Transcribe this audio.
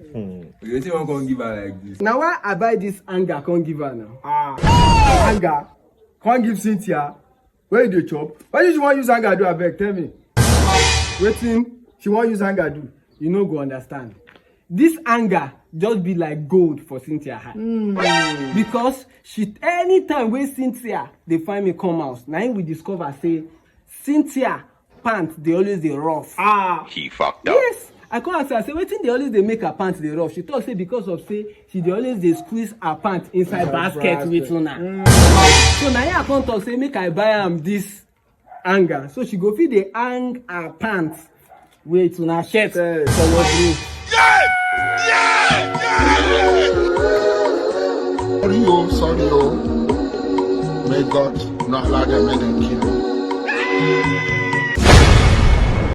You say one can't give her like this. Now why I buy this hanger can't give her now? Hanger can't give Cynthia. Where you dey chop? Why did you want use hanger do abeg? Tell me. Wetin she want use hanger do? You no go understand. This hanger just be like gold for Cynthia hand. Because she anytime wey Cynthia dey find me come house, na him we discover say Cynthia pants dey always dey rough. He fucked up. Yes, I come ask her say wetin dey always dey make her pants dey rough. She talk say because of say she dey always dey squeeze her pants inside basket with una. So na here I come talk say make I buy am this hanger so she go fit dey hang her pants with una shirt for wardrobe. Sorry, oh. May God not allow them, make them kill you.